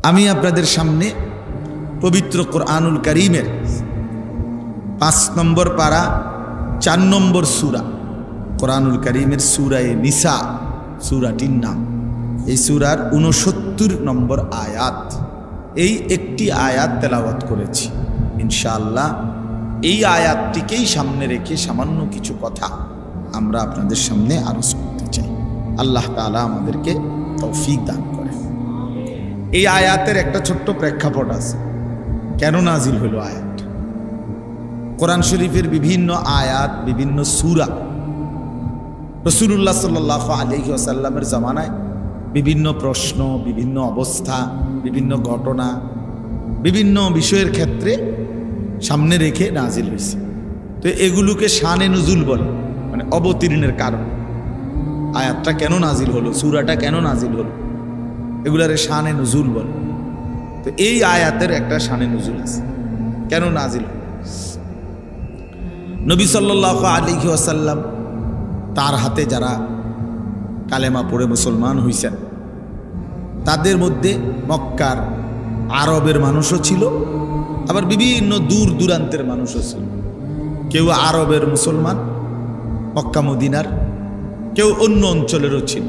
আমি আপনাদের সামনে পবিত্র কোরআনুল কারীমের 5 নম্বর পারা 4 নম্বর সূরা, কোরআনুল কারীমের সূরায়ে নিসা সূরাটির নাম। এই সূরার 69 নম্বর আয়াত, এই একটি আয়াত তেলাওয়াত করেছি। ইনশাআল্লাহ এই আয়াতটিকেই সামনে রেখে সামান্য কিছু কথা আমরা আপনাদের সামনে আরজ করতে চাই। আল্লাহ তাআলা আমাদেরকে তৌফিক দান করে। এই আয়াতের একটা ছোট্ট প্রেক্ষাপট আছে, কেন নাজিল হলো আয়াত। কোরআন শরীফের বিভিন্ন আয়াত, বিভিন্ন সূরা রাসূলুল্লাহ সাল্লাল্লাহু আলাইহি ওয়াসাল্লামের জামানায় বিভিন্ন প্রশ্ন, বিভিন্ন অবস্থা, বিভিন্ন ঘটনা, বিভিন্ন বিষয়ের ক্ষেত্রে সামনে রেখে নাজিল হয়েছে। তো এগুলোকে শানে নুজুল বলে, মানে অবতীর্ণের কারণ। আয়াতটা কেন নাজিল হলো, সূরাটা কেন নাজিল হলো, এগুলারে শানে নুজুল বলে। তো এই আয়াতের একটা শানে নুজুল আছে, কেন নাজিল হলো। নবী সাল্লাল্লাহু আলাইহি ওয়াসাল্লাম তার হাতে যারা কালেমা পড়ে মুসলমান হইছেন, তাদের মধ্যে মক্কার আরবের মানুষও ছিল, আবার বিভিন্ন দূর দূরান্তের মানুষও ছিল। কেউ আরবের মুসলমান মক্কা মদিনার, কেউ অন্য অঞ্চলেরও ছিল।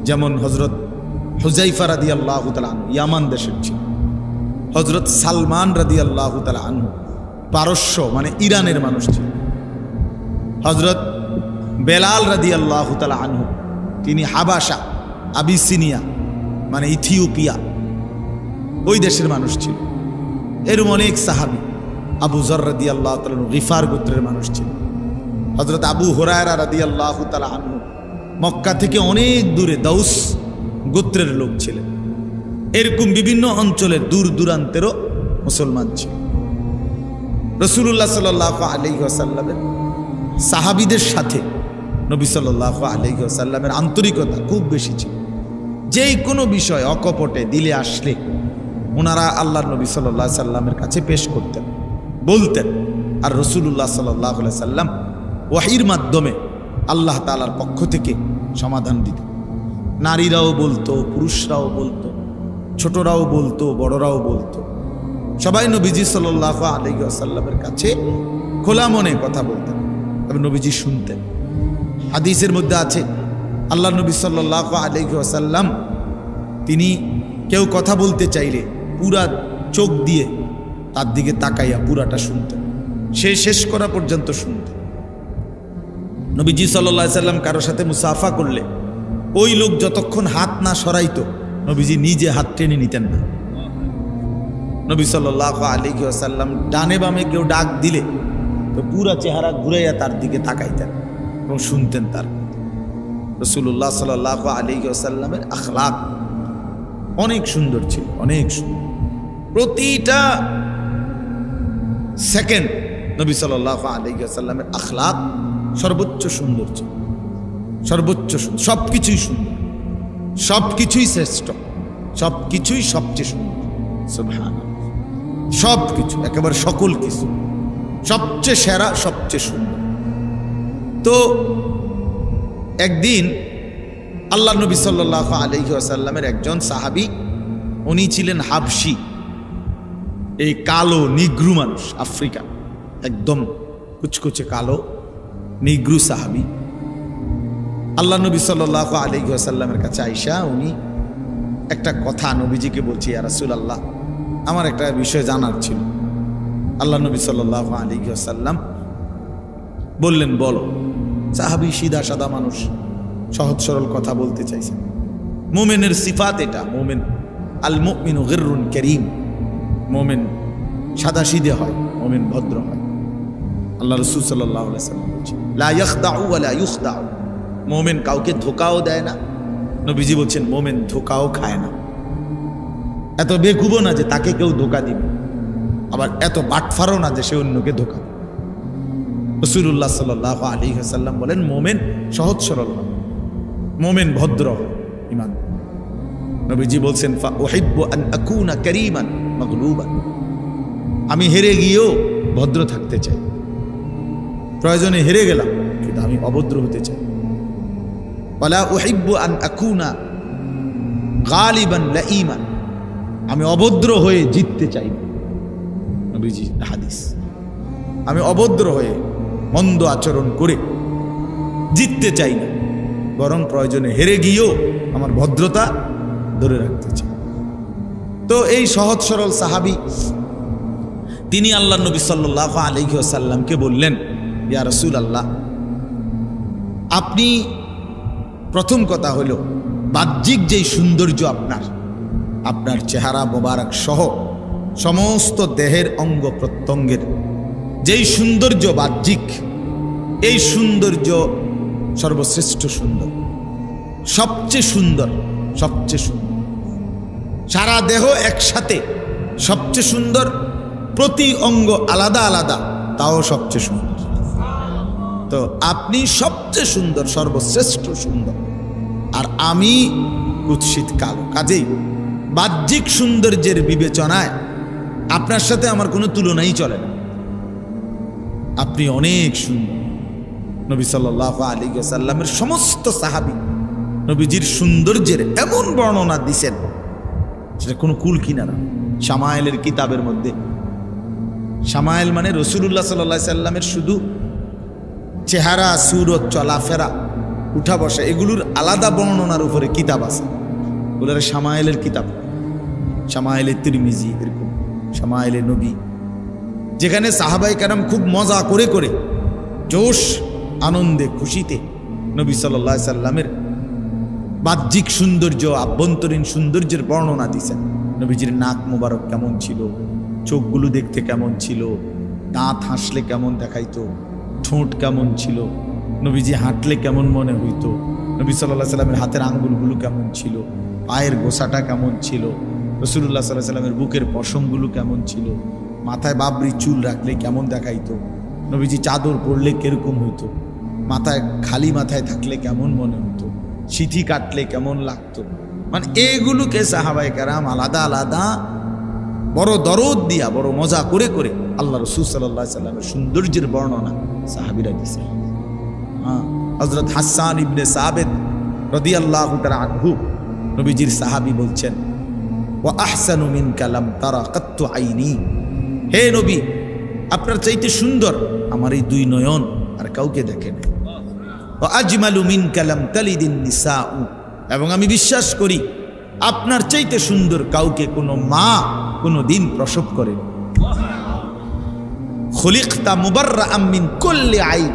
যেমন হযরত হুযায়ফা রাদিয়াল্লাহু তাআলা আনহু ইয়ামান দেশের ছিল, হযরত সালমান রাদিয়াল্লাহু তাআলা আনহু পারস্য মানে ইরানের মানুষ ছিল, হযরত বেলাল রাদিয়াল্লাহু তাআলা আনহু তিনি হাবাসা আবিসিনিয়া মানে ইথিওপিয়া ওই দেশের মানুষ ছিল। এরকম অনেক সাহাবী, আবু যর রাদিয়াল্লাহু তাআলা গিফার গোত্রের মানুষ ছিল, হযরত আবু হুরায়রা রাদিয়াল্লাহু তাআলা আনহু মক্কা থেকে অনেক দূরে দাউস গোত্রের লোক ছিলেন। এরকম বিভিন্ন অঞ্চলের দূর দূরান্তেরও মুসলমান ছিল। রাসূলুল্লাহ সাল্লাল্লাহু আলাইহি ওয়াসাল্লামের সাহাবীদের সাথে নবী সাল্লাল্লাহু আলাইহি ওয়াসাল্লামের আন্তরিকতা খুব বেশি ছিল। যেই কোনো বিষয় অকপটে দিলে আসলে ওনারা আল্লাহর নবী সাল্লাল্লাহু আলাইহি সাল্লামের কাছে পেশ করতেন, বলতেন। আর রাসূলুল্লাহ সাল্লাল্লাহু আলাইহি সাল্লাম ওয়াহির মাধ্যমে আল্লাহ তাআলার পক্ষ থেকে সমাধান দিতেন। নারীরাও বলতো, পুরুষরাও বলতো, ছোটরাও বলতো, বড়রাও বলতো। সবাই নবীজি সাল্লাল্লাহু আলাইহি ওয়াসাল্লামের কাছে খোলা মনে কথা বলতেন এবং নবীজি শুনতেন। হাদিসের মধ্যে আছে আল্লাহ নবী সাল্লাল্লাহু আলাইহি ওয়াসাল্লাম তিনি কেউ কথা বলতে চাইলে পুরা চোখ দিয়ে তার দিকে তাকাইয়া পুরাটা শুনতেন, সে শেষ করা পর্যন্ত শুনতেন। নবীজি সাল্লাল্লাহু আলাইহি ওয়াসাল্লাম কারোর সাথে মুসাফা করলে ওই লোক যতক্ষণ হাত না সরাইতো নবীজি নিজে হাত টেনে নিতেন না। নবী সাল্লাল্লাহু আলাইহি ওয়াসাল্লাম ডানে বামে কেউ ডাক দিলে তো পুরা চেহারা ঘুরাইয়া তার দিকে তাকাইতেন এবং শুনতেন তার। রাসূলুল্লাহ সাল্লাল্লাহু আলাইহি ওয়াসাল্লামের আখলাক অনেক সুন্দর ছিল, অনেক সুন্দর। প্রতিটা সেকেন্ড নবী সাল্লাল্লাহু আলাইহি ওয়াসাল্লামের আখলাক সর্বোচ্চ সুন্দর ছিল, সর্বোচ্চ সুন্দর। সবকিছুই সুন্দর, সবকিছুই শ্রেষ্ঠ, সবকিছুই সবচেয়ে সুন্দর। সুবহানাল্লাহ, সবকিছু একেবারে সকল কিছু সবচেয়ে সেরা, সবচেয়ে সুন্দর। তো একদিন আল্লাহ নবী সাল্লাল্লাহু আলাইহি ওয়াসাল্লামের একজন সাহাবী, উনি ছিলেন হাবশি, এই কালো নিগ্রু মানুষ, আফ্রিকা, একদম কুচকুচে কালো নিগ্রু সাহাবী। আল্লাহ নবী সাল্লাল্লাহু আলাইহি ওয়াসাল্লামের কাছে আইসা উনি একটা কথা নবীজিকে বলছি, ইয়া রাসূলুল্লাহ আমার একটা বিষয় জানার ছিল। আল্লাহ নবী সাল্লাল্লাহু আলাইহি ওয়াসাল্লাম বললেন, বলো। সাহাবী সিধা সাদা মানুষ, সহজ সরল কথা বলতে চাইছেন। মুমিনের সিফাত এটা, মুমিন আল মুমিনু গিররুন কারীম, মুমিন সাদা সিধে হয়, মুমিন ভদ্র হয়। আল্লাহ রাসূল সাল্লাল্লাহু আলাইহি ওয়াসাল্লাম বলছেন লা ইয়াখদাউ ওয়া লা ইখদাউ, মুমিন কাউকে ধোঁকাও দেয় না। নবীজি বলছেন মুমিন ধোঁকাও খায় না। এত বেকুবও না যে তাকে কেউ ধোঁকা দিবে, আবার এত বাটফারও না যে সে অন্যকে ধোঁকা দেবে। রাসূলুল্লাহ সাল্লাল্লাহু আলাইহি ওয়াসাল্লাম বলেন মুমিন সহজ সরল হয়, মুমিন ভদ্র হয়, ঈমান। নবীজি বলছেন ফা উহিব্বু আন আকুনা কারীমান মাগলুবান, আমি হেরে গিয়েও ভদ্র থাকতে চাই, প্রয়োজনে হেরে গেলাম কিন্তু আমি অভদ্র হতে চাই। ওয়ালা উহিব্বু আন আকুনা গালিবান লাঈমান, আমি অভদ্র হয়ে জিততে চাই না। নবীজি হাদিস, আমি অভদ্র হয়ে মন্দ আচরণ করে জিততে চাই না, বরং প্রয়োজনে হেরে গিয়েও আমার ভদ্রতা ধরে রাখতে চাই। তো এই সহজ সরল সাহাবী তিনি আল্লাহ নবী সাল্লাল্লাহু আলাইহি ওয়াসাল্লামকে বললেন, ইয়া রাসূলুল্লাহ, আপনি প্রথম কথা হলো বাহ্যিক যেই সৌন্দর্য আপনার চেহারা মোবারক সহ সমস্ত দেহের অঙ্গ প্রত্যঙ্গের যেই সৌন্দর্য বাহ্যিক, এই সৌন্দর্য সর্বশ্রেষ্ঠ সুন্দর, সবচেয়ে সুন্দর, সবচেয়ে সুন্দর। সারা দেহ একসাথে সবচেয়ে সুন্দর, প্রতি অঙ্গ আলাদা আলাদা তাও সবচেয়ে সুন্দর। তো আপনি সবচেয়ে সুন্দর, সর্বশ্রেষ্ঠ সুন্দর, আর আমি কুৎসিত কালো। কাজেই বাহ্যিক সৌন্দর্যের বিবেচনায় আপনার সাথে আমার কোনো তুলনাই চলে না। আপনি অনেক সুন্দর। নবী সাল্লাল্লাহু আলাইহি ওয়াসাল্লামের সমস্ত সাহাবী নবীজির সৌন্দর্যের এমন বর্ণনা দিছেন, সেটা কোনো কুল কিনারা। শামায়েলের কিতাবের মধ্যে, শামায়েল মানে রাসূলুল্লাহ সাল্লাল্লাহু আলাইহি সাল্লামের শুধু চেহারা, সুরত, চলাফেরা, উঠা বসা, এগুলোর আলাদা বর্ণনার উপরে কিতাব আছে, ওগুলোর শামায়েলের কিতাব, শামায়েলে তিরমিজি, এরকম শামায়েলে নবী, যেখানে সাহাবায়ে কেরাম খুব মজা করে করে জোশ, আনন্দে, খুশিতে নবী সাল্লাল্লাহু আলাইহি সাল্লামের বাহ্যিক সৌন্দর্য, আভ্যন্তরীণ সৌন্দর্যের বর্ণনা দিয়েছেন। নবীজির নাক মোবারক কেমন ছিল, চোখগুলো দেখতে কেমন ছিল, দাঁত হাসলে কেমন দেখাইতো, ঠোঁট কেমন ছিল, নবীজি হাঁটলে কেমন মনে হইতো, নবী সাল্লাল্লাহু আলাইহি সাল্লামের হাতের আঙ্গুলগুলো কেমন ছিল, পায়ের গোছাটা কেমন ছিল, রাসূলুল্লাহ সাল্লাল্লাহু আলাইহি সাল্লামের বুকের পশমগুলো কেমন ছিল, মাথায় বাবরি চুল রাখলে কেমন দেখাইতো, নবীজি চাদর পরলে কিরকম হইতো, মাথায় খালি মাথায় থাকলে কেমন মনে হতো, সিথি কাটলে কেমন লাগতো। মানে এইগুলোকে সাহাবায়ে কেরাম আলাদা আলাদা বড় দরদ দিয়া, বড় মজা করে করে আল্লাহ রাসূল সাল্লাল্লাহু আলাইহি সাল্লামের সৌন্দর্যের বর্ণনা সাহাবীরা দিয়েছেন। হযরত হাসান ইবনে সাবিত রাদিয়াল্লাহু তাআলা আনহু, নবীজির সাহাবী, বলছেন, ওয়া আহসানু মিনকা লাম তারা কাত্তু আইনি, হে নবী, আপনার চাইতে সুন্দর আমার এই দুই নয়ন আর কাউকে দেখে না। ওয়া আজমালু মিনকা লাম তালিদিন নিসাউ, এবং আমি বিশ্বাস করি আপনার চাইতে সুন্দর কাউকে কোনো মা কোনো দিন প্রসব করে। খুলিকতা মুবাররাআম মিন কুল্লি আইব,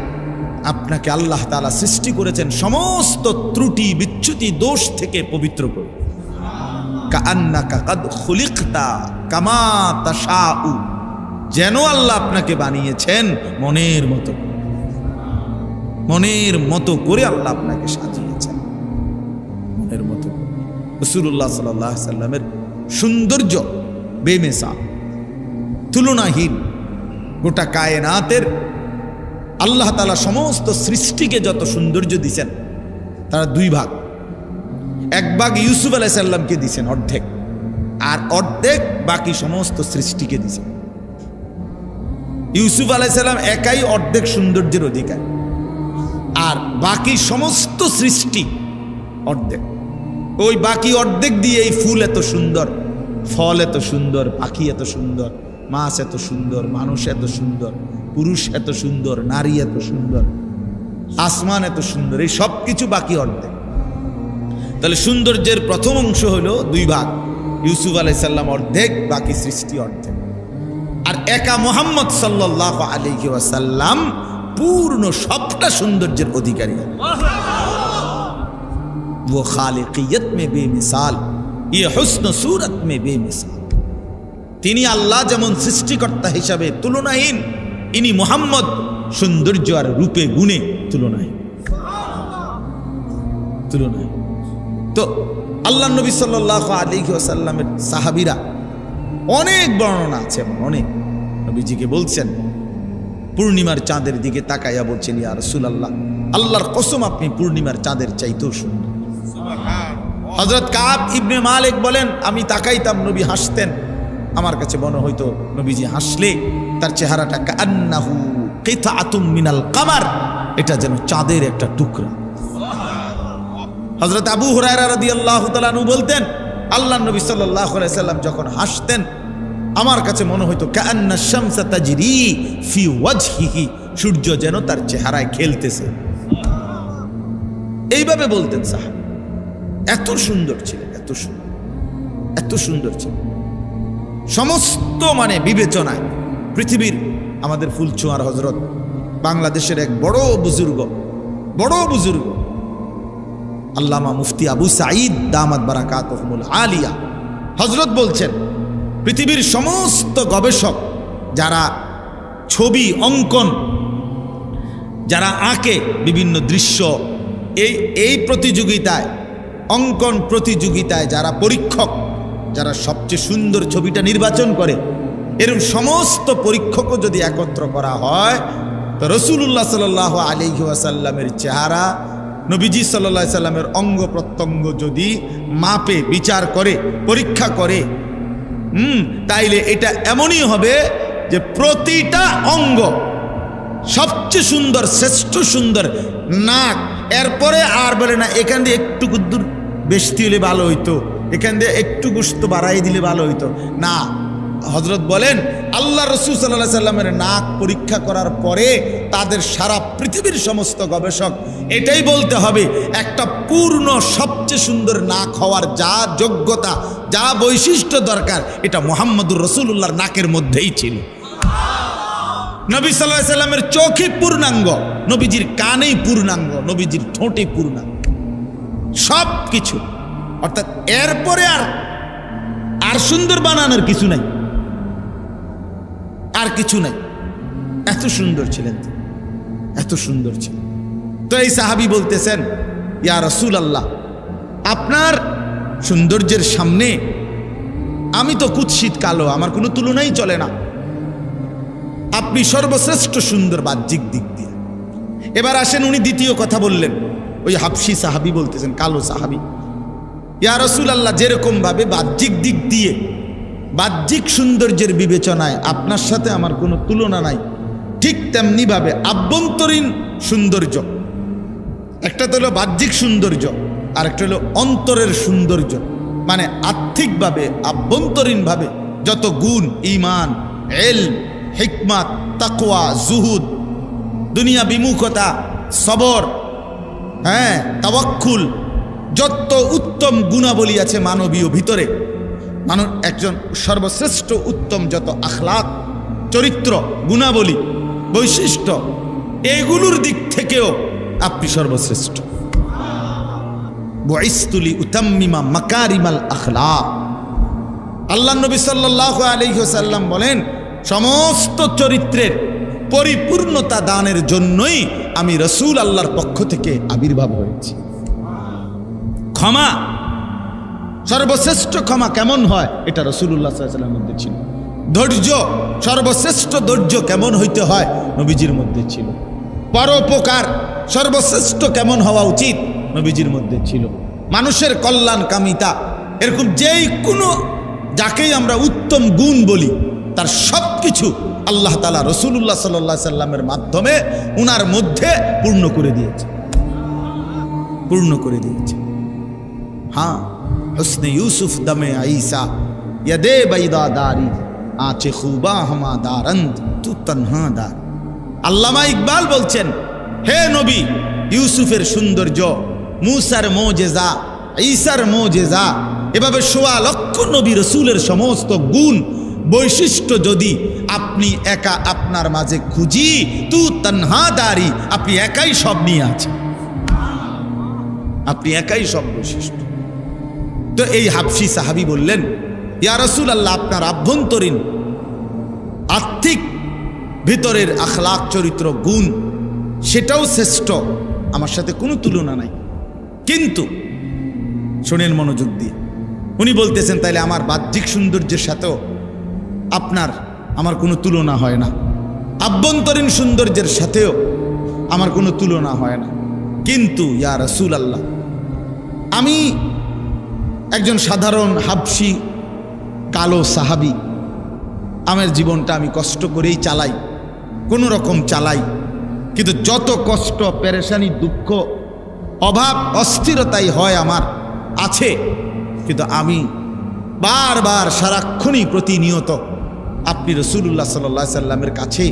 আপনাকে আল্লাহ তাআলা সৃষ্টি করেছেন সমস্ত ত্রুটি, বিচ্যুতি, দোষ থেকে পবিত্র করে। কাআন্নাকা কাদ খুলিকতা কামা তাশাউ, যেন আল্লাহ আপনাকে বানিয়েছেন মনের মতো, মনের মতো করে আল্লাহ আপনাকে সাজিয়েছেন, মনের মতো। রাসূলুল্লাহ সাল্লাল্লাহু আলাইহি সাল্লামের সৌন্দর্য বেমিসাল, তুলনাহীন। গোটা কায়নাতের আল্লাহ তাআলা সমস্ত সৃষ্টিকে যত সৌন্দর্য দিয়েছেন, তারা দুই ভাগ। এক ভাগ ইউসুফ আলাইহিস সালামকে দিয়েছেন অর্ধেক, আর অর্ধেক বাকি সমস্ত সৃষ্টিকে দিয়েছেন। ইউসুফ আলাইহিস সালাম একাই অর্ধেক সৌন্দর্যের অধিকার, আর বাকি সমস্ত সৃষ্টি অর্ধেক। ওই বাকি অর্ধেক দিয়ে এই ফুল এত সুন্দর, ফল এত সুন্দর, পাখি এত সুন্দর, মাছ এত সুন্দর, মানুষ এত সুন্দর, পুরুষ এত সুন্দর, নারী এত সুন্দর, আসমান এত সুন্দর, এই সব কিছু বাকি অর্ধেক। তাহলে সৌন্দর্যের প্রথম অংশ হলো দুই ভাগ, ইউসুফ আলাইহিস সালাম অর্ধেক, বাকি সৃষ্টি অর্ধেক। আর একা মুহাম্মদ সাল্লাল্লাহু আলাইহি ওয়াসাল্লাম পূর্ণ সবটা সৌন্দর্যের অধিকারী। वो खालिकियत में बेमिसाल, ये हुस्न सूरत में बेमिसाल। তিনি আল্লাহ যেমন সৃষ্টিকর্তা হিসাবে তুলনাহীন, ইনি মুহাম্মদ সৌন্দর্য আর রূপে গুণে তুলনাহীন। তো আল্লাহ নবী সাল্লাল্লাহু আলাইহি ওয়াসাল্লামের সাহাবীরা অনেক বর্ণনা আছে, অনেক। নবীজিকে বলছেন, পূর্ণিমার চাঁদের দিকে তাকাইয়া বলছেন, ইয়া রাসূলুল্লাহ, আল্লাহর কসম আপনি পূর্ণিমার চাঁদের চাইতেও সুন্দর। হযরত কাব ইবনে মালিক বলেন, আমি তাকাইতাম, নবী হাসতেন, আমার কাছে মনে হইতো নবীজি হাসলে তার চেহারাটা কান্নাহু কিতাআতুম মিনাল কামার, এটা যেন চাঁদের একটা টুকরা। হযরত আবু হুরায়রা রাদিয়াল্লাহু তাআলা আনহু বলতেন, আল্লাহ নবী সাল্লাল্লাহু আলাইহি সাল্লাম যখন হাসতেন আমার কাছে মনে হইতো কাআন্না শামসা তাজরি ফি ওয়াজহিহি, সূর্য যেন তার চেহারায় খেলতেছে। এইভাবে বলতেন সাহাবী। এত সুন্দর ছিলেন, এত সুন্দর, এত সুন্দর ছিলেন। সমস্ত বিবেচনায় পৃথিবীর আমাদের ফুলচুয়ার হযরত, বাংলাদেশের এক বড় বুজুর্গ আল্লামা মুফতি আবু সাঈদ দামাত বারাকাতুহুমুল আলিয়া হযরত বলছেন, পৃথিবীর সমস্ত গবেষক যারা ছবি অঙ্কন, যারা আঁকে বিভিন্ন দৃশ্য, এই প্রতিযোগিতায়, অঙ্কন প্রতিযোগিতায় যারা পরীক্ষক, যারা সবচেয়ে সুন্দর ছবিটা নির্বাচন করে, এরকম সমস্ত পরীক্ষকও যদি একত্র করা হয় তো রাসূলুল্লাহ সাল্লাল্লাহু আলাইহি ওয়াসাল্লামের চেহারা, নবীজি সাল্লাল্লাহু আলাইহি সাল্লামের অঙ্গ প্রত্যঙ্গ যদি মাপে, বিচার করে, পরীক্ষা করে, তাইলে এটা এমনই হবে যে প্রতিটা অঙ্গ সবচেয়ে সুন্দর, শ্রেষ্ঠ সুন্দর। নাক, এরপরে আর বলে না এখান দিয়ে একটু দূর বেশি হলে ভালো হইতো, এখান দিয়ে একটু গোশত বাড়াই দিলে ভালো হইতো না। হযরত বলেন আল্লাহ রাসূল সাল্লাল্লাহু আলাইহি সাল্লামের নাক পরীক্ষা করার পরে তাদের সারা পৃথিবীর সমস্ত গবেষক এটাই বলতে হবে, একটা পূর্ণ সবচেয়ে সুন্দর নাক হওয়ার যা যোগ্যতা, যা বৈশিষ্ট্য দরকার, এটা মুহাম্মদুর রাসূলুল্লাহর নাকের মধ্যেই ছিল। নবী সাল্লাল্লাহু আলাইহি সাল্লামের চোখই পূর্ণাঙ্গ, নবীজির কানেই পূর্ণাঙ্গ, নবীজির ঠোঁটে পূর্ণাঙ্গ, সব কিছু। অর্থাৎ এরপরে আর সুন্দর বানানোর কিছু নাই, আর কিছু নাই। এত সুন্দর ছিলেন, এত সুন্দর ছিলেন। তো এই সাহাবী বলতেছেন, ইয়া রাসূলুল্লাহ, আপনার সৌন্দর্যের সামনে আমি তো কুৎসিত কালো, আমার কোনো তুলনাই চলে না। আপনি সর্বশ্রেষ্ঠ সুন্দর বাহ্যিক দিক দিয়ে। এবার আসেন, উনি দ্বিতীয় কথা বললেন, ওই হাবশী সাহাবী বলতেছেন, কালো সাহাবী, ইয়া রাসূলুল্লাহ, যেরকম ভাবে বাহ্যিক দিক দিয়ে, বাহ্যিক সৌন্দর্যের বিবেচনায় আপনার সাথে আমার কোনো তুলনা নাই, ঠিক তেমনি ভাবে আভ্যন্তরীণ সৌন্দর্য, একটা তো হলো বাহ্যিক সৌন্দর্য, আর একটা হলো অন্তরের সৌন্দর্য, আর্থিকভাবে, আভ্যন্তরীণভাবে যত গুণ, ঈমান, ইলম, হিকমত, তাকওয়া, জুহুদ, দুনিয়া বিমুখতা, সবর, তাওয়াক্কুল, যত উত্তম গুণাবলী আছে মানবীয় ভিতরে, একজন সর্বশ্রেষ্ঠ উত্তম যত আখলাক, চরিত্র, গুণাবলী, বৈশিষ্ট্য, এগুলোর দিক থেকেও আপনি সর্বশ্রেষ্ঠ। বুইসতু লিউতাম্মিমা মাকারিমাল আখলাক। আল্লাহ নবী সাল্লাল্লাহু আলাইহি ওয়াসাল্লাম বলেন, সমস্ত চরিত্রের পরিপূর্ণতা দানের জন্যই আমি রাসূল আল্লাহর পক্ষ থেকে আবির্ভাব হয়েছি। ক্ষমা, সর্বশ্রেষ্ঠ ক্ষমা কেমন হয় এটা রাসূলুল্লাহ সাল্লাল্লাহু আলাইহি ওয়াসাল্লামের মধ্যে ছিল। ধৈর্য, সর্বশ্রেষ্ঠ ধৈর্য কেমন হইতে হয় নবীজির মধ্যে ছিল। পরোপকার, সর্বশ্রেষ্ঠ কেমন হওয়া উচিত নবীজির মধ্যে ছিল। মানুষের কল্যাণকামিতা, এরকম যেই কোনো যাকেই আমরা উত্তম গুণ বলি, তার সব কিছু আল্লাহ তাআলা রাসূলুল্লাহ সাল্লাল্লাহু আলাইহি সাল্লামের মাধ্যমে উনার মধ্যে পূর্ণ করে দিয়েছে, পূর্ণ করে দিয়েছে। হ্যাঁ, হুসনে ইউসুফ দমে আইসা ইয়াদে বাইদা দারি আঁচে খুবা হামা দারন্দ তু তনহা দার। আল্লামা ইকবাল বলছেন, হে নবী, ইউসুফের সৌন্দর্য, মুসার মোজেজা, ঈসার মোজেজা, এভাবে ১৬ লক্ষ নবী রসুলের সমস্ত গুণ বৈশিষ্ট্য যদি আপনি একা আপনার মাঝে খুঁজি, তু তনহা দারি, আপনি একাই সব নিয়ে আছেন, আপনি একাই সব বৈশিষ্ট্য। তো এই হাবশী সাহাবী বললেন, ইয়া রাসূলুল্লাহ, আপনার আভ্যন্তরীণ আর্থিক ভিতরের আখলাক, চরিত্র, গুণ, সেটাও শ্রেষ্ঠ, আমার সাথে কোনো তুলনা নাই। কিন্তু শোনেন মনোযোগ দিয়ে, উনি বলতেছেন, তাইলে আমার বাহ্যিক সৌন্দর্যের সাথেও আমার কোনো তুলনা হয় না, আভ্যন্তরীণ সৌন্দর্যের সাথেও আমার কোনো তুলনা হয় না। কিন্তু ইয়া রাসূলুল্লাহ, আমি একজন সাধারণ হাবশী কালো সাহাবী, আমার জীবনটা আমি কষ্ট করেই চালাই, কোনো রকম চালাই, কিন্তু যত কষ্ট, পেরেশানি, দুঃখ, অভাব, অস্থিরতাই হয় আমার আছে, কিন্তু আমি বারবার সারাক্ষণই প্রতিনিয়ত আপনি রাসূলুল্লাহ সাল্লাল্লাহু আলাইহি সাল্লামের কাছে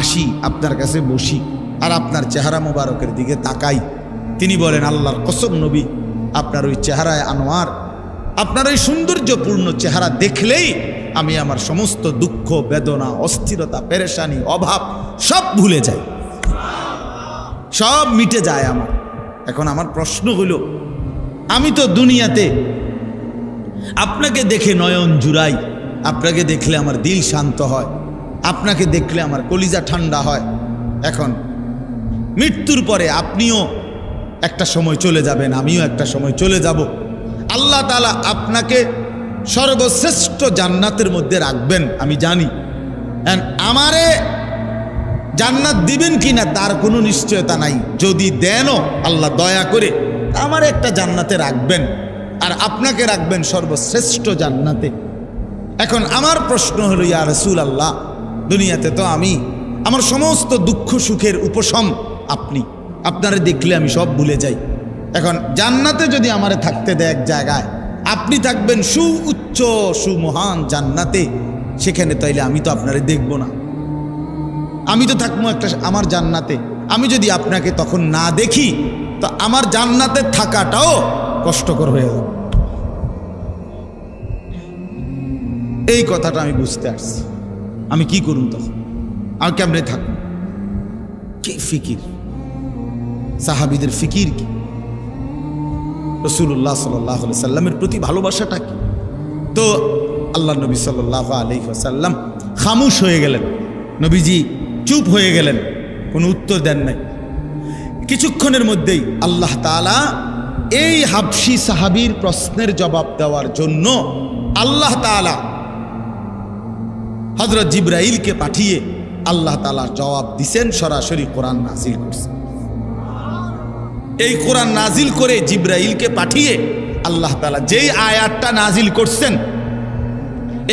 আসি, আপনার কাছে বসি, আর আপনার চেহারা মোবারকের দিকে তাকাই। তিনি বলেন, আল্লাহর কসম নবী, আপনার ওই চেহারায় আনোয়ার, আপনার ওই সৌন্দর্যপূর্ণ চেহারা দেখলেই আমি আমার সমস্ত দুঃখ, বেদনা, অস্থিরতা, পেরেশানি, অভাব সব ভুলে যাই, সব মিটে যায় আমার। এখন আমার প্রশ্ন হলো, আমি তো দুনিয়াতে আপনাকে দেখে নয়ন জুড়াই, আপনাকে দেখলে আমার দিল শান্ত হয়, আপনাকে দেখলে আমার কলিজা ঠান্ডা হয়। এখন মৃত্যুর পরে আপনিও একটা সময় চলে যাবেন, আমিও একটা সময় চলে যাব। আল্লাহ তাআলা আপনাকে সর্বশ্রেষ্ঠ জান্নাতের মধ্যে রাখবেন আমি জানি। আমারে জান্নাত দিবেন কিনা তার কোনো নিশ্চয়তা নাই। যদি দেনও আল্লাহ দয়া করে আমার একটা জান্নাতে রাখবেন, আর আপনাকে রাখবেন সর্বশ্রেষ্ঠ জান্নাতে। এখন আমার প্রশ্ন হলো, ইয়া রাসূলুল্লাহ, দুনিয়াতে তো আমি আমার সমস্ত দুঃখ সুখের উপশম আপনি, আপনারে দেখলে আমি সব ভুলে যাই। এখন জান্নাতে যদি আমারে থাকতে দেয় এক জায়গায়, আপনি থাকবেন সুউচ্চ সুমহান জান্নাতে, সেখানে তাইলে আমি তো আপনারে দেখব না, আমি তো থাকবো একটা আমার জান্নাতে। আমি যদি আপনাকে তখন না দেখি তো আমার জান্নাতে থাকাটাও কষ্টকর হয়ে যাবে। এই কথাটা আমি বুঝতে আসছি। আমি কি করুন তখন? আমি কেমনে থাকবো? কি ফিকির, সাহাবীদের ফিকির কি, রাসূলুল্লাহ সাল্লাল্লাহু আলাইহি সাল্লামের প্রতি ভালোবাসাটা কি? তো আল্লাহ নবী সাল্লাল্লাহু আলাইহি ওয়াসাল্লাম খামোশ হয়ে গেলেন, নবীজি চুপ হয়ে গেলেন, কোনো উত্তর দেন নাই। কিছুক্ষণের মধ্যেই আল্লাহ তাআলা এই হাবশী সাহাবীর প্রশ্নের জবাব দেওয়ার জন্য আল্লাহ তাআলা হযরত জিবরাইলকে পাঠিয়ে আল্লাহ তাআলা জবাব দিছেন, সরাসরি কোরআন নাজিল করছেন। এই কোরআন নাজিল করে জিবরাইলকে পাঠিয়ে আল্লাহ তাআলা যেই আয়াতটা নাজিল করছেন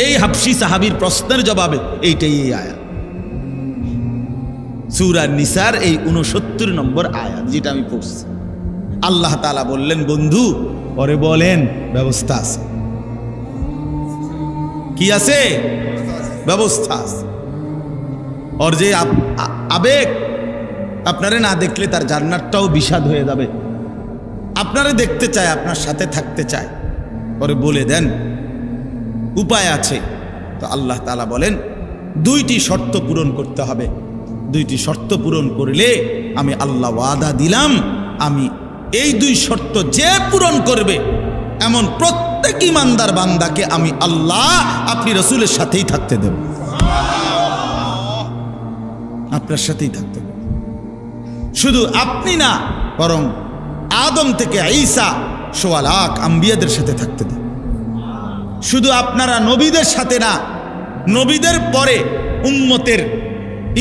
এই হাবশী সাহাবীর প্রশ্নের জবাবে, এইটাই এই আয়াত, সূরা নিসার এই 69 নম্বর আয়াত, যেটা আমি পড়ছি। আল্লাহ তাআলা বললেন, বন্ধু পরে বলেন, ব্যবস্থা আছে। কি আছে? ব্যবস্থা আছে। ওর যে আবেগ, আপনারে না দেখলে তার জান্নাতটাও বিষাদ হয়ে যাবে, আপনারে দেখতে চায়, আপনার সাথে থাকতে চায়, পরে বলে দেন, উপায় আছে। তো আল্লাহ তাআলা বলেন, দুইটি শর্ত পূরণ করতে হবে। দুইটি শর্ত পূরণ করলে আমি আল্লাহ ওয়াদা দিলাম, আমি এই দুই শর্ত যে পূরণ করবে এমন প্রত্যেক ইমানদার বান্দাকে আমি আল্লাহ আপনি রাসূলের সাথেই থাকতে দেব, আপনার সাথেই থাকতে দেব। শুধু আপনি না, বরং আদম থেকে ঈসা সোয়া লাখ আম্বিয়াদের সাথে থাকতে দেব। শুধু আপনারা নবীদের সাথে না, নবীদের পরে উম্মতের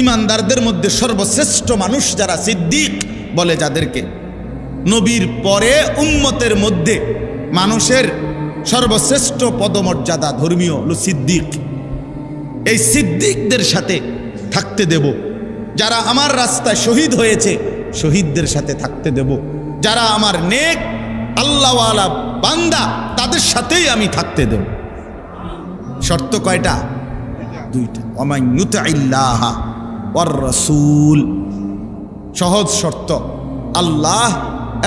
ইমানদারদের মধ্যে সর্বশ্রেষ্ঠ মানুষ যারা, সিদ্দিক বলে যাদেরকে, নবীর পরে উম্মতের মধ্যে মানুষের সর্বশ্রেষ্ঠ পদমর্যাদা ধর্মীয় হলো সিদ্দিক। এই সিদ্দিকদের সাথে থাকতে দেব। যারা আমার রাস্তায় শহীদ হয়েছে শহীদদের সাথে থাকতে দেব। যারা আমার নেক আল্লাহওয়ালা বান্দা তাদের সাথেই আমি থাকতে দেব। শর্ত কয়টা? দুইটা। ওমান ইউতিল্লাহ ওয়ার রাসূল, সহজ শর্ত, আল্লাহ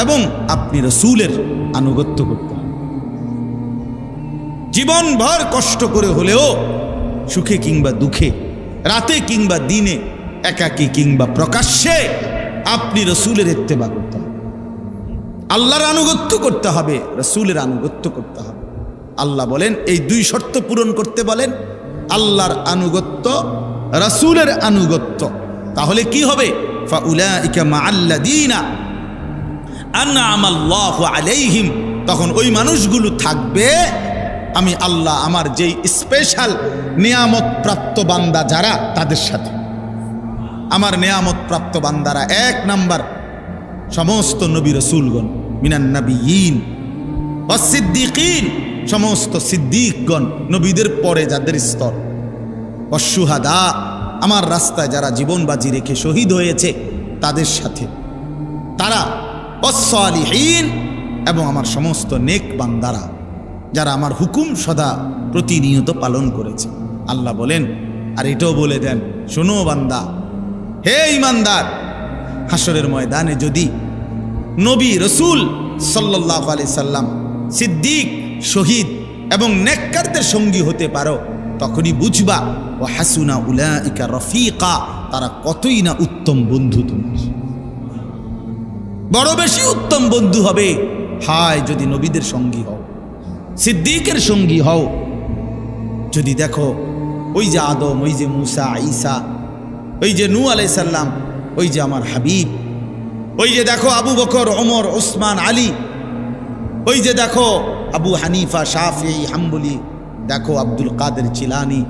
এবং আপনি রাসূলের আনুগত্য করতে হবে। জীবনভর কষ্ট করে হলেও, সুখে কিংবা দুঃখে, রাতে কিংবা দিনে, একাকী কিংবা প্রকাশ্যে, আপনি রাসূলের ইত্তেবা করতে হবে, আল্লাহর আনুগত্য করতে হবে, রাসূলের আনুগত্য করতে হবে। আল্লাহ বলেন এই দুই শর্ত পূরণ করতে বলেন, আল্লাহর আনুগত্য, রাসূলের আনুগত্য। তাহলে কি হবে? ফাউলাইকা মাআল্লাযীনা আনআমাল্লাহু আলাইহিম, তখন ওই মানুষগুলো থাকবে আমি আল্লাহ আমার যেই স্পেশাল নিয়ামত প্রাপ্ত বান্দা যারা, তাদের সাথে। আমার নিয়ামত প্রাপ্ত বান্দারা এক নাম্বার সমস্ত নবী রাসূলগণ, মিনান নাবিয়িন ওয়াস সিদ্দিকিন, সমস্ত সিদ্দিকগণ, নবীদের পরে যাদের স্তর, ওয়াস শুহাদা, আমার রাস্তায় যারা জীবন বাজি রেখে শহীদ হয়েছে তাদের সাথে তারা, ওয়াস সালিহিন, এবং আমার সমস্ত নেক বান্দারা। যারা আমার হুকুম সদা প্রতিনিয়ত পালন করেছে। আল্লাহ বলেন, আর এটাও বলে দেন, শোনো বান্দা, হে ঈমানদার, হাসরের ময়দানে যদি নবী রসুল সাল্লাল্লাহু আলাইহি সাল্লাম, সিদ্দিক, শহীদ এবং নেককারদের সঙ্গী হতে পারো, তখনই বুঝবা ও হাসুনা উলাইকা রফিকা, তারা কতই না উত্তম বন্ধু। তোমার বড় বেশি উত্তম বন্ধু হবে হায় যদি নবীদের সঙ্গী হও, সিদ্দিকের সঙ্গী হও। যদি দেখো ওই যে আদম, ওই যে মুসা, ঈসা, ওই যে নূহ আলাইহিস সালাম, ওই যে আমার হাবিব, ওই যে দেখো আবু বকর, ওমর, ওসমান, আলী, ওই যে দেখো আবু হানিফা, শাফিঈ, হাম্বলি, দেখো আব্দুল কাদের জিলানী,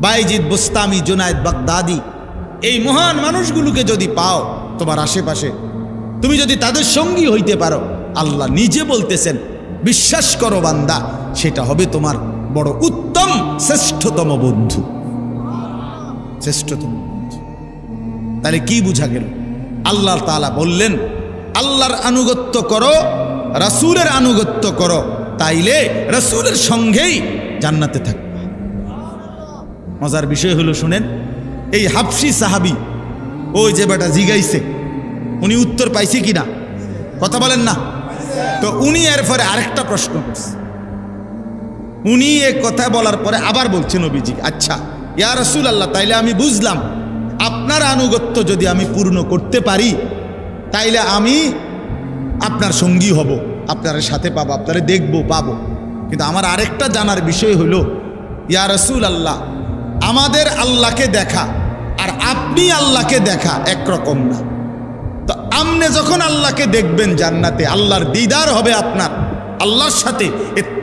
বাইজিদ বুস্তামি, জুনায়েদ বাগদাদি, এই মহান মানুষগুলোকে যদি পাও তোমার আশেপাশে, তুমি যদি তাদের সঙ্গী হইতে পারো, আল্লাহ নিজে বলতেছেন, বিশ্বাস করো বান্দা, সেটা হবে তোমার বড় উত্তম শ্রেষ্ঠতম বন্ধু, শ্রেষ্ঠতম বন্ধু। তাহলে কি বুঝা গেল? আল্লাহ তাআলা বললেন আল্লাহর আনুগত্য করো, রাসূলের আনুগত্য করো, তাইলে রাসূলের সঙ্গেই জান্নাতে থাকবে। মজার বিষয় হলো, শুনেন, এই হাবশী সাহাবী, ওই যে বেটা জিগাইছে, উনি উত্তর পাইছে কিনা? কথা বলেন না। তো উনি এরপরে আরেকটা প্রশ্ন করছে। উনি এক কথা বলার পরে আবার বলছেন নবীজি, আচ্ছা ইয়া রাসূলুল্লাহ, তাইলে আমি বুঝলাম আপনার আনুগত্য যদি আমি পূর্ণ করতে পারি, তাইলে আমি আপনার সঙ্গী হব, আপনার সাথে পাবো, আপনারে দেখবো, পাবো। কিন্তু আমার আরেকটা জানার বিষয় হলো, ইয়া রাসূলুল্লাহ, আমাদের আল্লাহকে দেখা আর আপনি আল্লাহকে দেখা একরকম না। তো আপনি যখন আল্লাহকে দেখবেন জান্নাতে, আল্লাহর দিদার হবে আপনার আল্লাহর সাথে,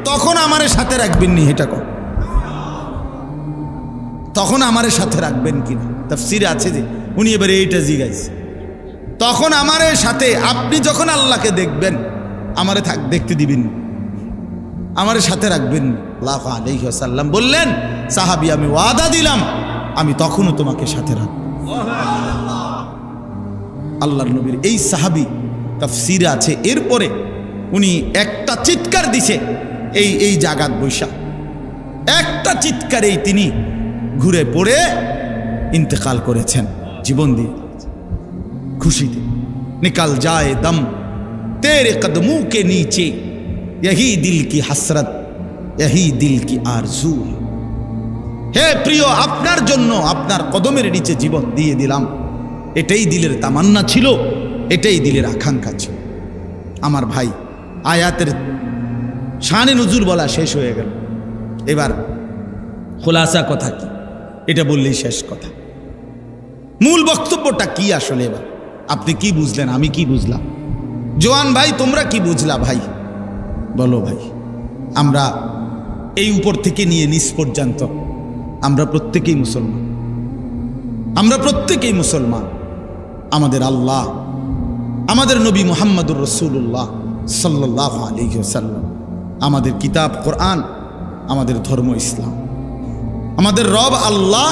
তখন আমারে সাথে রাখবেন নি? এটা কর, তখন আমারে সাথে রাখবেন কিনা? তাফসীরে আছে যে উনি এবারে এইটা জিজ্ঞাসা, তখন আমারে সাথে, আপনি যখন আল্লাহকে দেখবেন আমারে দেখতে দিবেন, আমারে সাথে রাখবেন। সাল্লাল্লাহু আলাইহি ওয়াসাল্লাম বললেন, সাহাবী, আমি ওয়াদা দিলাম আমি তখনও তোমাকে সাথে রাখব। আল্লাহর নবীর এই সাহাবী, তাফসীরে আছে, এরপরে উনি একটা চিৎকার দিছে, এই জাগাত বৈশা একটা চিৎকারেই তিনি ঘুরে পড়ে ইন্তেকাল করেছেন, জীবন দিয়ে খুশিতে। নিকাল যায় দম তেরে কদমু কে নিচে, यही दिल की हसरत, यही दिल की आरजू। হে প্রিয়, আপনার জন্য আপনার কদমের নিচে জীবন দিয়ে দিলাম, এটাই দিলের তামান্না ছিল, এটাই দিলের আকাঙ্ক্ষা ছিল। আমার ভাই, আয়াতের শানে নুজুল বলা শেষ হয়ে গেল, এবার খোলাসা কথা কি, এটা বললেই শেষ কথা। মূল বক্তব্যটা কি আসলে? এবার আপনি কি বুঝলেন, আমি কি বুঝলাম? জওয়ান ভাই, তোমরা কি বুঝলা? ভাই বলো ভাই। আমরা এই উপর থেকে নিয়ে নিচ পর্যন্ত আমরা প্রত্যেকেই মুসলমান, আমরা প্রত্যেকেই মুসলমান। আমাদের আল্লাহ, আমাদের নবী মুহাম্মদুর রাসূলুল্লাহ সাল্লাল্লাহু আলাইহি ওয়াসাল্লাম, আমাদের কিতাব কোরআন, আমাদের ধর্ম ইসলাম, আমাদের রব আল্লাহ,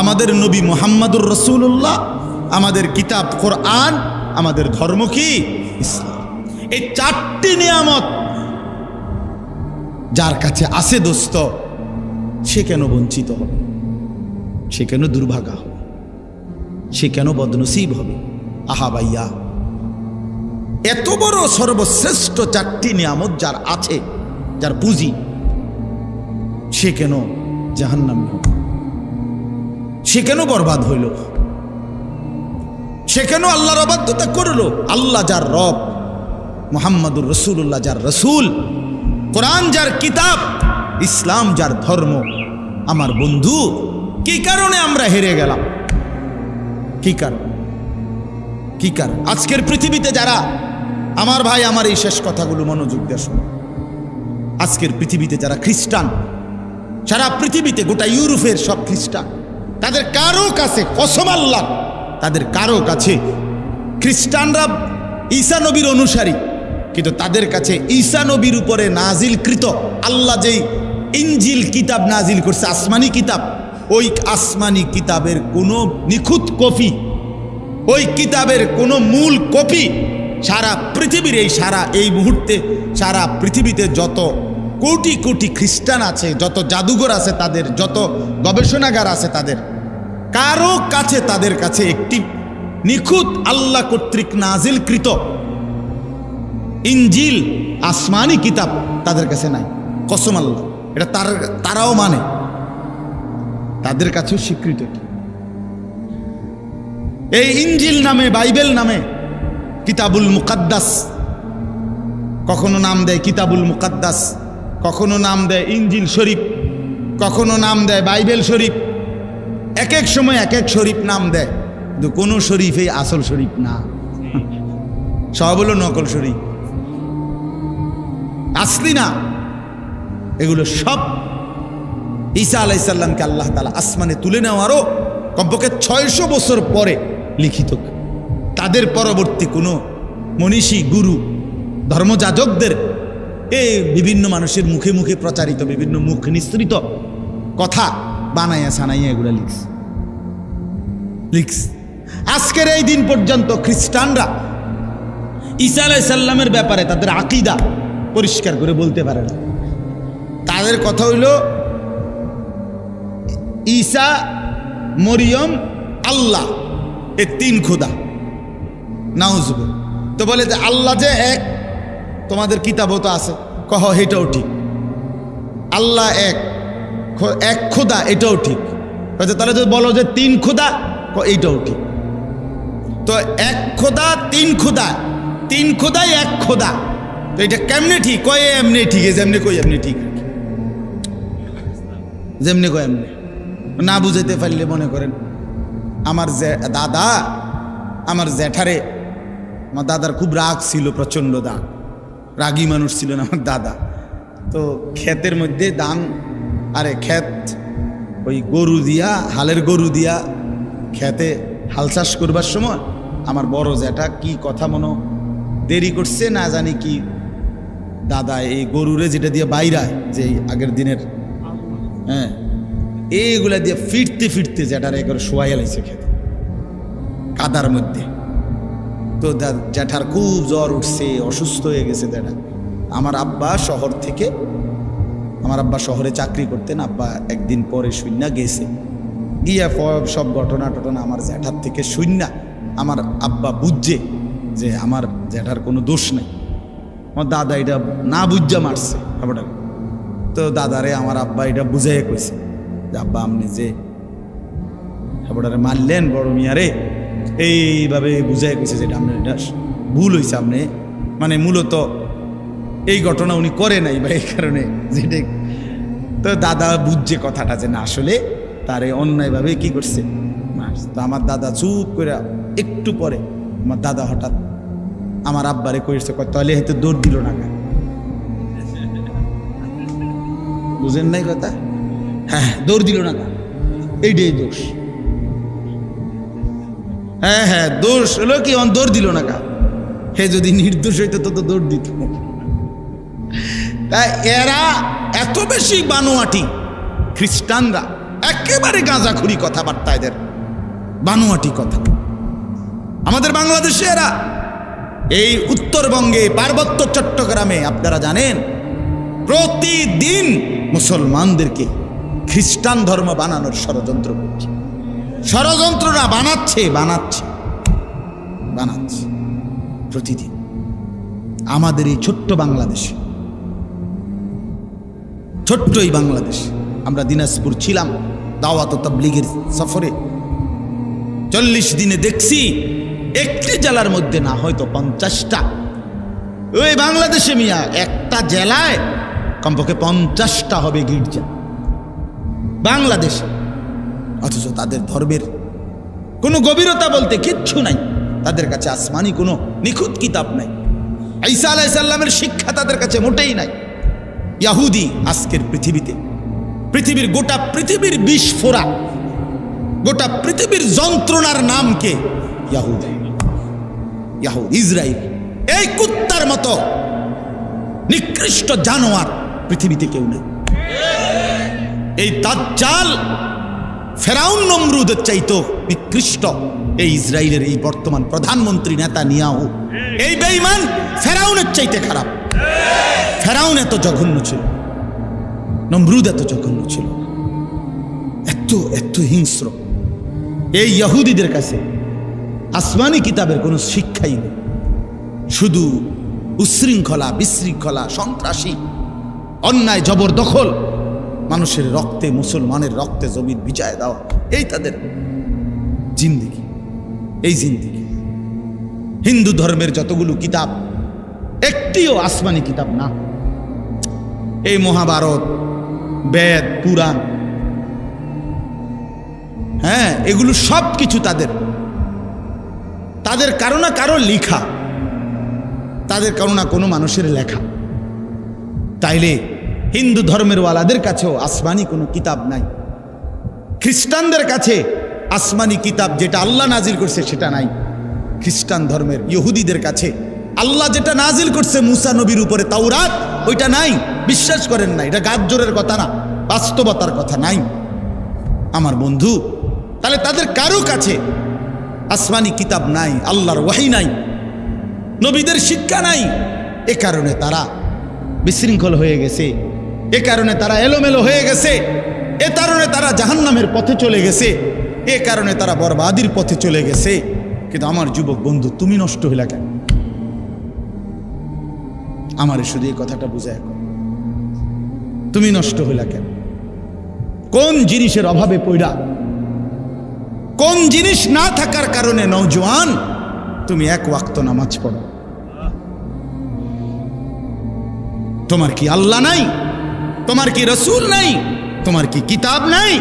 আমাদের নবী মুহাম্মদুর রাসূলুল্লাহ, আমাদের কিতাব কোরআন, আমাদের ধর্ম কি? ইসলাম। এই চারটি নিয়ামত যার কাছে আছে দোস্ত, সে কেন বঞ্চিত হবে? সে কেন দুর্ভাগা হবে? সে কেন বদনসিব হবে? আহা ভাইয়া, এত বড় সর্বশ্রেষ্ঠ চারটি নিয়ামত যার আছে, যার পুঁজি, সে কেন জাহান্নামী হবে? সে কেন বরবাদ হইল? সে কেন আল্লাহর অবাধ্যতা করলো? আল্লাহ যার রব, মুহাম্মদুর রাসূলুল্লাহ যার রাসূল, কোরআন যার কিতাব, ইসলাম যার ধর্ম। আমার বন্ধু, কি কারণে আমরা হেরে গেলাম? কি কারণ? কি কারণ? আজকের পৃথিবীতে যারা, আমার ভাই, আমার এই শেষ কথাগুলো মনোযোগ দিয়ে শোনো। আজকের পৃথিবীতে যারা খ্রিস্টান, সারা পৃথিবীতে, গোটা ইউরোপের সব খ্রিস্টান, তাদের কারো কাছে, কসম আল্লাহ, তাদের কারো কাছে, খ্রিস্টানরা ঈসা নবীর অনুসারী, কিন্তু তাদের কাছে ঈসা নবীর উপরে নাজিলকৃত আল্লাহ যেই ইনজিল কিতাব নাজিল করছে, আসমানি কিতাব, ওই আসমানি কিতাবের কোনো নিখুঁত কপি, ওই কিতাবের কোনো মূল কপি সারা পৃথিবীর, এই মুহূর্তে সারা পৃথিবীতে যত কোটি কোটি খ্রিস্টান আছে, যত জাদুঘর আছে তাদের, যত গবেষণাগার আছে তাদের, কারো কাছে তাদের কাছে একটি নিখুঁত আল্লাহ কর্তৃক নাজিলকৃত ইনজিল আসমানি কিতাব তাদের কাছে নাই। কসম আল্লাহ, এটা তারাও মানে, তাদের কাছেও স্বীকৃত। এই ইনজিল নামে, বাইবেল নামে কিতাবুল মুকাদ্দাস, কখনো নাম দেয় কিতাবুল মুকাদ্দাস, কখনো নাম দেয় ইনজিল শরীফ, কখনো নাম দেয় বাইবেল শরীফ, এক এক সময় এক এক শরীফ নাম দেয়, কিন্তু কোনো শরীফই আসল শরীফ না, সব হলো নকল শরীফ, আসলি না। এগুলো সব ঈসা আলাইহিস সালামকে আল্লাহ তাআলা আসমানে তুলে নেওয়ারও কমপক্ষে 600 বছর পরে লিখিত। তাদের পরবর্তী কোনো মনীষী, গুরু, ধর্মযাজকদের এই বিভিন্ন মানুষের মুখে মুখে প্রচারিত বিভিন্ন মুখ নিঃসৃত কথা বানাইয়া সানাইয়া এগুলো লিখস। আজকের এই দিন পর্যন্ত খ্রিস্টানরা ঈসা আলাইহিস সালামের ব্যাপারে তাদের আকীদা পরিষ্কার করে বলতে পারে না। তাদের কথা হইল ঈসা, মরিয়ম, আল্লাহ, এই 3 খোদা। নাউজুবিল্লাহ। তো বলে যে আল্লাহ যে এক, তোমাদের কিতাবও তো আছে, কহ এটাও ঠিক। আল্লাহ এক, এক খোদা, এটাও ঠিক। তাহলে যদি বলো যে 3 খোদা, এইটাও ঠিক। তো এক খোদা, 3 খোদা, 3 খোদাই এক খোদা, তো এটা কেমনে ঠিক? কয়ে এমনি ঠিক, যেমনি কই এমনি ঠিক, যেমনি কয় এমনি। না বুঝাইতে পারলে মনে করেন আমার দাদা, আমার জ্যাঠারে, আমার দাদার খুব রাগ ছিল, প্রচণ্ড রাগী মানুষ ছিলেন আমার দাদা। তো ক্ষেতের মধ্যে ধান, আরে ক্ষেত ওই গরু দিয়া, হালের গরু দিয়া ক্ষেতে হাল চাষ করবার সময় আমার বড় জ্যাঠা কি কথা মনো দেরি করছে না জানি কি, দাদা এই গরুরে যেটা দিয়ে বাইরায়, যে আগের দিনের, হ্যাঁ, এইগুলা দিয়ে ফিরতে ফিরতে জ্যাঠারে একবার শোয়াই লাইছে খেতে কাদার মধ্যে। তো জ্যাঠার খুব জ্বর উঠছে, অসুস্থ হয়ে গেছে জ্যাঠা। আমার আব্বা শহর থেকে, আমার আব্বা শহরে চাকরি করতেন, আব্বা একদিন পরে শূন্যা গেছে, গিয়া সব ঘটনা টটনা আমার জ্যাঠার থেকে শূন্যা আমার আব্বা বুঝছে যে আমার জ্যাঠার কোনো দোষ নেই। আমার দাদা এটা না বুঝা মারছে আব্বাটা। তো দাদারে আমার আব্বা এটা বুঝাই কইছে যে আব্বা আপনি যে আব্বাটারে মারলেন বড় মিয়ারে, এইভাবে বুঝাই কইছে যেটা আপনার এটা ভুল হয়েছে, আপনি মানে মূলত এই ঘটনা উনি করে নাই বা এই কারণে যেটা। তো দাদা বুঝছে কথাটা যে না আসলে তারে অন্যায়ভাবে কি করছে। তো আমার দাদা চুপ করে, একটু পরে আমার দাদা হঠাৎ আমার আব্বারে কইছে, তাহলে হয়তো দৌড় দিল না, বুঝেন নাই কথা? হ্যাঁ, দৌড় দিল না, এইটাই দোষ। হ্যাঁ হ্যাঁ, দোষ হলো কি দৌড় দিল না কা, হে যদি নির্দোষ হইতো তো দৌড় দিত। তাই এরা এত বেশি বানোয়াটি, খ্রিস্টানরা একেবারে গাঁজাখুরি কথাবার্তা, এদের বানোয়াটি কথা। আমাদের বাংলাদেশে এরা, এই উত্তরবঙ্গে, পার্বত্য চট্টগ্রামে আপনারা জানেন প্রতিদিন মুসলমানদেরকে খ্রিস্টান ধর্ম বানানোর ষড়যন্ত্র করছে। ষড়যন্ত্র না, বানাচ্ছে প্রতিদিন। আমাদের এই ছোট্ট বাংলাদেশে, ছোট্ট এই বাংলাদেশ, আমরা দিনাজপুর ছিলাম দাওয়াত ও তাবলীগের সফরে, 40 দিনে দেখছি একটি জেলার মধ্যে না হয়তো 50টা। ওই বাংলাদেশে মিয়া একটা জেলায় কমপক্ষে 50টা হবে গির্জা বাংলাদেশে, অথচ তাদের ধর্মের কোনো গভীরতা বলতে কিচ্ছু নাই। তাদের কাছে আসমানি কোনো নিখুঁত কিতাব নাই, ঈসা আলাইহিস সালামের শিক্ষা তাদের কাছে মোটেই নাই। ইহুদি আজকের পৃথিবীর গোটা পৃথিবীর বিস্ফোরা, গোটা পৃথিবীর যন্ত্রণার নাম কে? ইহুদি, ইসরায়েল। এই কুত্তার মতো নিকৃষ্ট জানোয়ার পৃথিবীতে কেউ নেই। এই দাজ্জাল ফেরাউন নমরুদের চাইতো নিকৃষ্ট এই ইসরায়েলের এই বর্তমান প্রধানমন্ত্রী নেতানিয়াহু, এই বেঈমান ফেরাউনের চাইতে খারাপ। ফেরাউন এত জঘন্য ছিল, নমরুদ এত জঘন্য ছিল, এত এত হিংস্র। এই ইহুদিদের কাছে আসমানি কিতাবের কোনো শিক্ষাই নেই, শুধু উশৃঙ্খলা, বিশৃঙ্খলা, সন্ত্রাসী, অন্যায়, জবরদখল, মানুষের রক্তে, মুসলমানের রক্তে জমিন ভিজায় দেওয়া, এই তাদের জিন্দেগি, এই জিন্দেগি। হিন্দু ধর্মের যতগুলো কিতাব একটিও আসমানি কিতাব না। এই মহাভারত, বেদ, পুরাণ, হ্যাঁ, এগুলো সব কিছু তাদের কারো না কারো লেখা, তাদের কারো না কোনো মানুষের লেখা। তাইলে হিন্দু ধর্মের ওয়ালাদের কাছেও আসমানি কোনো কিতাব নাই, খ্রিস্টানদের কাছে আসমানি কিতাব যেটা আল্লাহ নাজিল করছে সেটা নাই। খ্রিস্টান ধর্মের ইহুদিদের কাছে আল্লাহ যেটা নাজিল করছে মুসা নবীর উপরে, তাওরাত, ওইটা নাই, বিশ্বাস করেন না। এটা গাজরের কথা না, বাস্তবতার কথা নাই আমার বন্ধু। তাহলে তাদের কারো কাছে আসমানি কিতাব নাই, আল্লাহর ওয়াহি নাই, নবীদের শিক্ষা নাই। এ কারণে তারা বিশৃঙ্খল হয়ে গেছে, এ কারণে তারা এলোমেলো হয়ে গেছে, এ কারণে তারা জাহান্নামের পথে চলে গেছে, এ কারণে তারা বরবাদির পথে চলে গেছে। কিন্তু আমার যুবক বন্ধু, তুমি নষ্ট হইলা কেন? আমার শুধু এই কথাটা বুঝায়, তুমি নষ্ট হইলা কেন? কোন জিনিসের অভাবে পড়া, কোন জিনিস না থাকার কারণে নওজোয়ান তুমি এক ওয়াক্ত নামাজ পড়ো? তোমার কি আল্লাহ নাই? তোমার কি রসুল নাই? তোমার কি কিতাব নাই?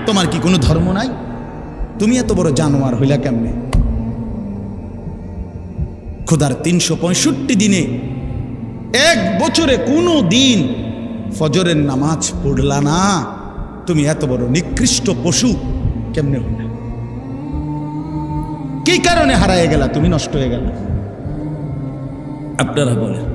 তোমার কি কোনো ধর্ম নাই? তুমি এত বড় জানোয়ার হইলা কেমনে? খোদার 365 দিনে এক বছরে কোনো দিন ফজরের নামাজ পড়লা না, তুমি এত বড় নিকৃষ্ট পশু কেমনে হইলা? কি কারণে হারায় গেলা? তুমি নষ্ট হয়ে গেল? আপনারা বলেন।